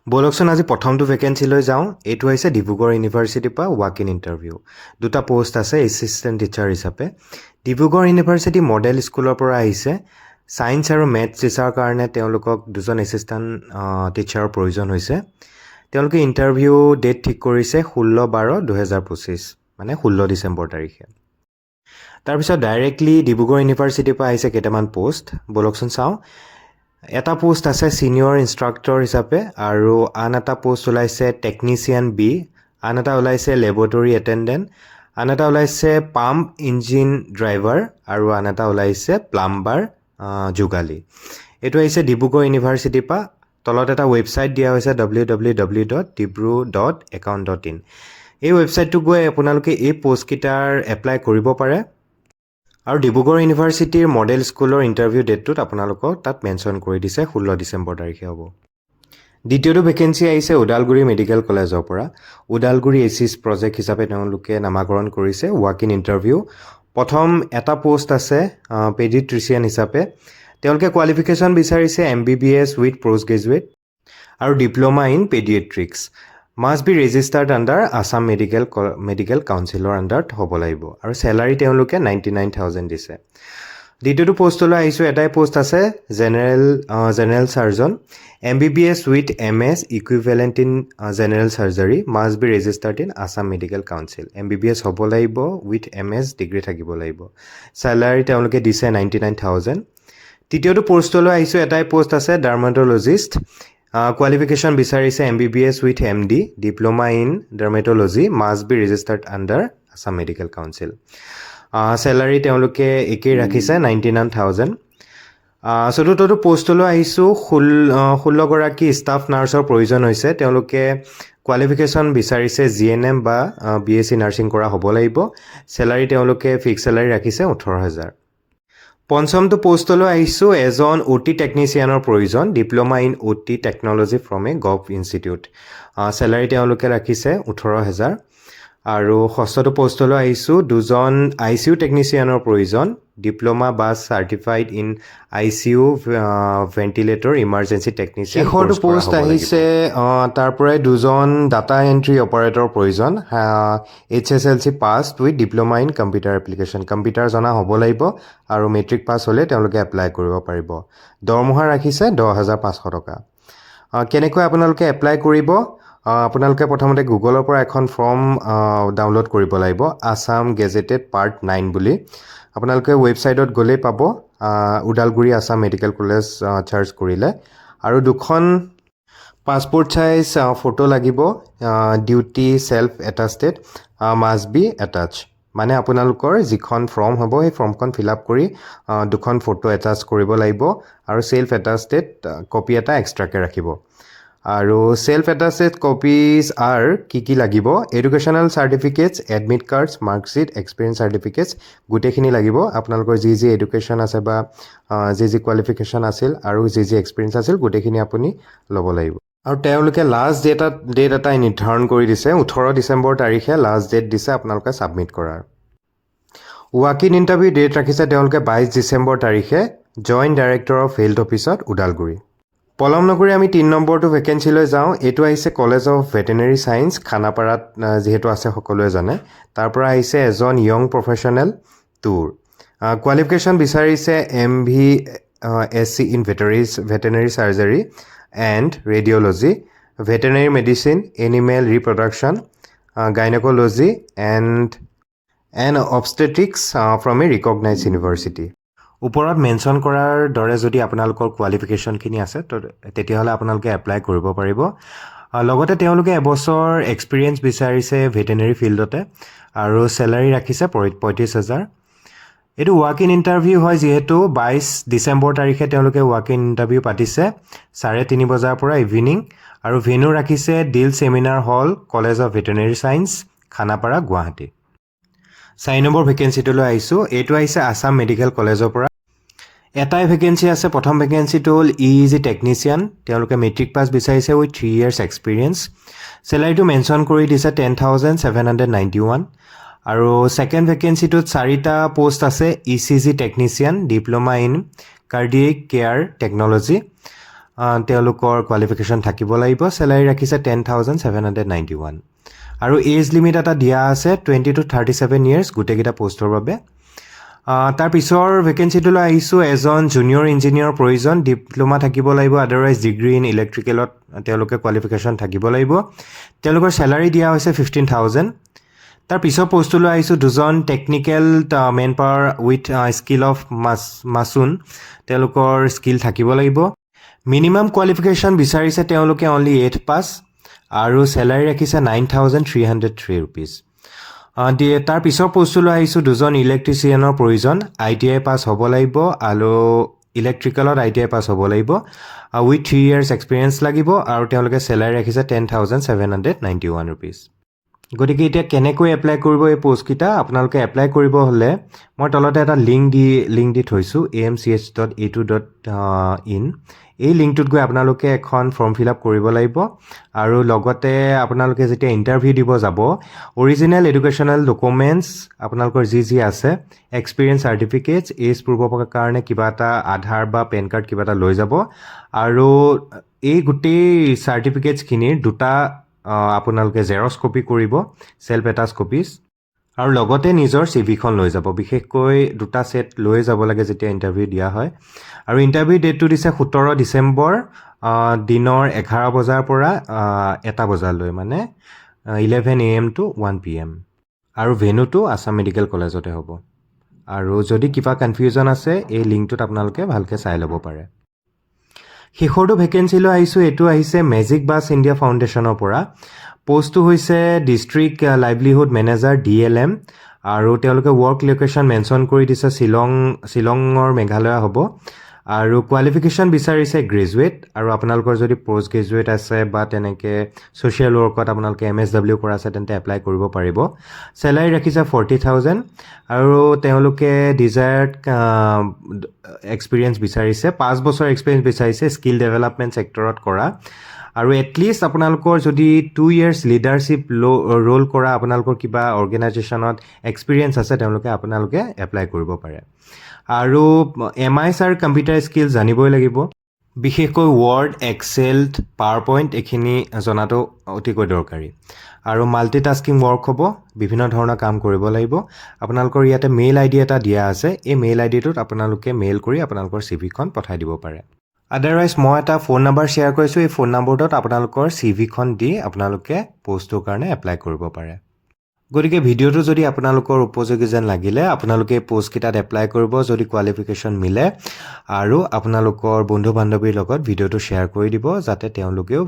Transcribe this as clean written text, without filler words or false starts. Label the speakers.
Speaker 1: বলকচোন আজি প্ৰথমটো ভেকেঞ্চিলৈ যাওঁ। এইটো হৈছে ডিব্ৰুগড় ইউনিভাৰ্চিটিৰ পৰা ৱাক ইন ইণ্টাৰভিউ। দুটা পোষ্ট আছে এছিষ্টেণ্ট টিচাৰ হিচাপে। ডিব্ৰুগড় ইউনিভাৰ্চিটি মডেল স্কুলৰ পৰা আহিছে। ছায়েন্স আৰু মেথছ টিচাৰৰ কাৰণে তেওঁলোকক দুজন এছিষ্টেণ্ট টিচাৰৰ প্ৰয়োজন হৈছে। তেওঁলোকে ইণ্টাৰভিউ ডেট ঠিক কৰিছে 16/12/2025 মানে 16 ডিচেম্বৰ তাৰিখে। তাৰপিছত ডাইৰেক্টলি ডিব্ৰুগড় ইউনিভাৰ্চিটিৰ পৰা আহিছে কেইটামান পোষ্ট। বলকচোন চাওঁ। এটা পোষ্ট আছে ছিনিয়ৰ ইনষ্ট্ৰাক্টৰ হিচাপে আৰু আন এটা পোষ্ট ওলাইছে টেকনিচিয়ান বি, আন এটা ওলাইছে লেবৰেটৰী এটেণ্ডেণ্ট, আন এটা ওলাইছে পাম্প ইঞ্জিন ড্ৰাইভাৰ আৰু আন এটা ওলাইছে প্লাম্বাৰ যোগালী। এইটো আহিছে ডিব্ৰুগড় ইউনিভাৰ্চিটিৰ পৰা। তলত এটা ৱেবছাইট দিয়া হৈছে www.dibru.account.in। এই ৱেবছাইটটো গৈ আপোনালোকে এই পোষ্টকেইটাৰ এপ্লাই কৰিব পাৰে আৰু ডিব্ৰুগড় ইউনিভাৰ্চিটিৰ মডেল স্কুলৰ ইণ্টাৰভিউ ডেটটোত আপোনালোকক তাত মেনশ্যন কৰি দিছে 16 ডিচেম্বৰ তাৰিখে হ'ব। দ্বিতীয়টো ভেকেঞ্চি আহিছে ওদালগুৰি মেডিকেল কলেজৰ পৰা। ওদালগুৰি এচিছ প্ৰজেক্ট হিচাপে তেওঁলোকে নামাকৰণ কৰিছে ৱাক ইন ইণ্টাৰভিউ। প্ৰথম এটা পোষ্ট আছে পেডিট্ৰিচিয়ান হিচাপে। তেওঁলোকে কোৱালিফিকেশ্যন বিচাৰিছে MBBS উইথ পষ্ট গ্ৰেজুৱেট আৰু diploma in paediatrics. Must be registered under Assam medical council আণ্ডাৰত হ'ব লাগিব আৰু চেলাৰী তেওঁলোকে 99,000 দিছে। দ্বিতীয়টো পষ্টলৈ আহিছোঁ। এটাই পোষ্ট আছে general surgeon, MBBS with MS equivalent in general surgery, must be registered in Assam medical council. MBBS হ'ব লাগিব উইথ MS ডিগ্ৰী থাকিব লাগিব। চেলাৰী তেওঁলোকে দিছে 99,000। তৃতীয়টো পষ্টলৈ আহিছোঁ। এটাই পোষ্ট আছে ডাৰ্মাট'লজিষ্ট। কোৱালিফিকেশ্যন বিচাৰিছে MBBS with MD diploma in dermatology, must be registered under Assam medical council. Salary তেওঁলোকে একেই ৰাখিছে 99,000। চতুৰ্থটো পষ্টলৈ আহিছোঁ। 16গৰাকী ষ্টাফ নাৰ্ছৰ প্ৰয়োজন হৈছে। তেওঁলোকে কোৱালিফিকেশ্যন বিচাৰিছে GNM বা BSc নাৰ্ছিং কৰা হ'ব লাগিব। চেলাৰী তেওঁলোকে ফিক্স চেলাৰী ৰাখিছে 18,000। পঞ্চমটো পষ্টলৈ আহিছোঁ। এজন OT টেকনিচিয়ানৰ প্ৰয়োজন, diploma in OT technology from A gov institute. Salary তেওঁলোকে ৰাখিছে 18,000। আৰু ষষ্ঠটো পষ্টলৈ আহিছোঁ। দুজন ICU টেকনিচিয়ানৰ প্ৰয়োজন, ডিপ্ল'মা বা certified in ICU ventilator emergency technician. শেষৰটো পোষ্ট আহিছে তাৰ পৰাই দুজন ডাটা এণ্ট্ৰি অপাৰেটৰ প্ৰয়োজন, HSLC pass with diploma in computer application. Computer জনা হ'ব লাগিব আৰু মেট্ৰিক পাছ হ'লে তেওঁলোকে এপ্লাই কৰিব পাৰিব। দৰমহা ৰাখিছে 10,500 টকা। কেনেকৈ আপোনালোকে এপ্লাই কৰিব? আপোনালোকে প্ৰথমতে গুগলৰ পৰা এখন ফৰ্ম ডাউনলোড কৰিব লাগিব, আছাম গেজেটেড পাৰ্ট 9 বুলি। আপোনালোকে ৱেবছাইটত গ'লেই পাব, Udalguri Assam medical college search কৰিলে। আৰু দুখন পাছপৰ্ট চাইজ ফটো লাগিব। Duly self attested must be attach. মানে আপোনালোকৰ যিখন ফৰ্ম হ'ব সেই ফৰ্মখন ফিল আপ কৰি দুখন ফটো এটাচ কৰিব লাগিব আৰু চেল্ফ এটাষ্টেড কপি এটা এক্সট্ৰাকৈ ৰাখিব। আৰু চেল্ফ এটাষ্টেড কপিজ কি লাগিব? Educational certificates, admit cards, marksheet, experience certificates গোটেইখিনি লাগিব। আপোনালোকৰ যি এডুকেশ্যন আছে বা যি কোৱালিফিকেশ্যন আছিল আৰু যি এক্সপিৰিয়েঞ্চ আছিল গোটেইখিনি আপুনি ল'ব লাগিব। আৰু তেওঁলোকে লাষ্ট ডেট এটা নিৰ্ধাৰণ কৰি দিছে, 18 ডিচেম্বৰ তাৰিখে লাষ্ট ডেট দিছে আপোনালোকে ছাবমিট কৰাৰ। ৱাক ইন ইণ্টাৰভিউ ডেট ৰাখিছে তেওঁলোকে 22 ডিচেম্বৰ তাৰিখে, জইণ্ট ডাইৰেক্টৰ অফ হেল্থ অফিচত ওদালগুৰি। পলম নকৰি আমি 3 নম্বৰটো ভেকেঞ্চিলৈ যাওঁ। এইটো আহিছে কলেজ অফ ভেটেনেৰী ছায়েন্স, খানাপাৰাত যিহেতু আছে সকলোৱে জানে। তাৰ পৰা আহিছে এজন য়ং প্ৰফেশ্যনেল টুৰ। কোৱালিফিকেশ্যন বিচাৰিছে MVSc in veterinary surgery and radiology, veterinary medicine, animal reproduction, gynaecology and obstetrics from a recognise university. ওপৰত মেনশ্যন কৰাৰ দৰে যদি আপোনালোকৰ কোৱালিফিকেশ্যনখিনি আছে তেতিয়াহ'লে আপোনালোকে এপ্লাই কৰিব পাৰিব। লগতে তেওঁলোকে এবছৰ এক্সপিৰিয়েঞ্চ বিচাৰিছে ভেটেনেৰী ফিল্ডতে আৰু চেলাৰী ৰাখিছে 35,000। এইটো ৱাক ইন ইণ্টাৰভিউ হয় যিহেতু 22 ডিচেম্বৰ তাৰিখে তেওঁলোকে ৱাক ইন ইণ্টাৰভিউ পাতিছে 3:30 বজাৰ পৰা ইভিনিং, আৰু ভেন্যু ৰাখিছে ডিল seminar hall, college of veterinary science, Khanapara, Guwahati. 4 number ভেকেঞ্চিটোলৈ আহিছোঁ। এইটো আহিছে আছাম মেডিকেল কলেজৰ পৰা। এটাই ভেকেঞ্চি আছে। প্ৰথম ভেকেঞ্চিটো হ'ল EEG টেকনিচিয়ান। তেওঁলোকে মেট্ৰিক পাছ বিচাৰিছে উইথ 3 years এক্সপিৰিয়েঞ্চ। চেলাৰীটো মেনশ্যন কৰি দিছে 10,791। আৰু ছেকেণ্ড ভেকেঞ্চিটোত 4টা পোষ্ট আছে। ECG technician, diploma in cardiac care technology. তেওঁলোকৰ কোৱালিফিকেশ্যন থাকিব লাগিব চেলাৰী ৰাখিছে 10,791 আৰু এজ লিমিট এটা দিয়া আছে 20 to 37 years গোটেইকেইটা পষ্টৰ বাবে তাৰ পিছৰ ভেকেঞ্চিটোলৈ আহিছোঁ এজন জুনিয়ৰ ইঞ্জিনিয়াৰৰ প্ৰয়োজন ডিপ্ল'মা থাকিব লাগিব আদাৰৱাইজ ডিগ্ৰী ইন ইলেক্ট্ৰিকেলত তেওঁলোকে কোৱালিফিকেশ্যন থাকিব লাগিব তেওঁলোকৰ চেলাৰী দিয়া হৈছে 15,000 তাৰ পিছৰ পষ্টটোলৈ আহিছোঁ দুজন technical manpower with skill of mason তেওঁলোকৰ স্কিল থাকিব লাগিব মিনিমাম কোৱালিফিকেশ্যন বিচাৰিছে তেওঁলোকে অনলি 8 পাছ আৰু চেলাৰী ৰাখিছে 9,303 rupees তাৰ পিছৰ পষ্টটোলৈ আহিছোঁ দুজন ইলেক্ট্ৰিচিয়ানৰ প্ৰয়োজন ITI পাছ হ'ব লাগিব আৰু ইলেক্ট্ৰিকেলত ITI পাছ হ'ব লাগিব উইথ 3 years এক্সপিৰিয়েঞ্চ লাগিব আৰু তেওঁলোকে চেলাৰী ৰাখিছে 10,791 rupees গতিকে এতিয়া কেনেকৈ এপ্লাই কৰিব এই পষ্টকেইটা আপোনালোকে এপ্লাই কৰিব হ'লে মই তলতে এটা লিংক দি থৈছোঁ amch.a2.in এই লিংকটোত গৈ আপোনালোকে এখন ফৰ্ম ফিল আপ কৰিব লাগিব আৰু লগতে আপোনালোকে যেতিয়া ইণ্টাৰভিউ দিব যাব অৰিজিনেল এডুকেশ্যনেল ডকুমেণ্টছ আপোনালোকৰ যি আছে এক্সপিৰিয়েঞ্চ চাৰ্টিফিকেটছ এজ প্ৰুফৰ কাৰণে কিবা এটা আধাৰ বা পেন কাৰ্ড কিবা এটা লৈ যাব আৰু এই গোটেই চাৰ্টিফিকেটছখিনিৰ দুটা আপোনালোকে জেৰক্স কপি কৰিব চেল্ফ এটাচ কপিজ আৰু লগতে নিজৰ চিভিখন লৈ যাব বিশেষকৈ দুটা ছেট লৈ যাব লাগে যেতিয়া ইণ্টাৰভিউ দিয়া হয় আৰু ইণ্টাৰভিউ ডেটটো দিছে 17 ডিচেম্বৰ দিনৰ 11 বজাৰ পৰা 1 বজালৈ মানে 11 AM to 1 PM আৰু ভেনুটো আছাম মেডিকেল কলেজতে হ'ব আৰু যদি কিবা কনফিউজন আছে এই লিংকটোত আপোনালোকে ভালকৈ চাই ল'ব পাৰে শেষৰটো ভেকেঞ্চিলৈ আহিছোঁ এইটো আহিছে মেজিক বাছ ইণ্ডিয়া ফাউণ্ডেশ্যনৰ পৰা পষ্টটো হৈছে ডিষ্ট্ৰিক্ট লাইভলিহুড মেনেজাৰ DLM আৰু তেওঁলোকে ৱৰ্ক লোকেশ্যন মেনশ্যন কৰি দিছে শ্বিলঙৰ মেঘালয় হ'ব আৰু কোৱালিফিকেশ্যন বিচাৰিছে গ্ৰেজুৱেট আৰু আপোনালোকৰ যদি পষ্ট গ্ৰেজুৱেট আছে বা তেনেকৈ ছ'চিয়েল ৱৰ্কত আপোনালোকে MSW কৰা আছে তেন্তে এপ্লাই কৰিব পাৰিব চেলাৰী ৰাখিছে 40,000 আৰু তেওঁলোকে ডিজায়াৰ্ড এক্সপিৰিয়েঞ্চ বিচাৰিছে 5 বছৰ এক্সপিৰিয়েঞ্চ বিচাৰিছে স্কিল ডেভেলপমেণ্ট ছেক্টৰত কৰা আৰু এটলিষ্ট আপোনালোকৰ যদি 2 years লিডাৰশ্বিপ ৰোল কৰা আপোনালোকৰ কিবা অৰ্গেনাইজেশ্যনত এক্সপিৰিয়েঞ্চ আছে আপোনালোকে এপ্লাই কৰিব পাৰে আৰু MIS আৰু কম্পিউটাৰ স্কিল জানিবই লাগিব বিশেষকৈ ৱৰ্ড এক্সেল পাৱাৰ পইণ্ট এইখিনি জনাটো অতিকৈ দৰকাৰী আৰু মাল্টিটাস্কিং ৱৰ্ক হ'ব বিভিন্ন ধৰণৰ কাম কৰিব লাগিব আপোনালোকৰ ইয়াতে মেইল ID এটা দিয়া আছে এই মেইল IDটোত আপোনালোকে মেইল কৰি আপোনালোকৰ CVখন পঠাই দিব পাৰে আদাৰৱাইজ মই এটা ফোন নম্বৰ শ্বেয়াৰ কৰিছোঁ এই ফোন নম্বৰটোত আপোনালোকৰ CVখন দি আপোনালোকে পষ্টটোৰ কাৰণে এপ্লাই কৰিব পাৰে গতিকে ভিডিঅ'টো যদি আপোনালোকৰ উপযোগী যেন লাগিলে আপোনালোকে এই পষ্টকেইটাত এপ্লাই কৰিব যদি কোৱালিফিকেশ্যন মিলে আৰু আপোনালোকৰ বন্ধু বান্ধৱীৰ লগত ভিডিঅ'টো শ্বেয়াৰ কৰি দিব যাতে তেওঁলোকেও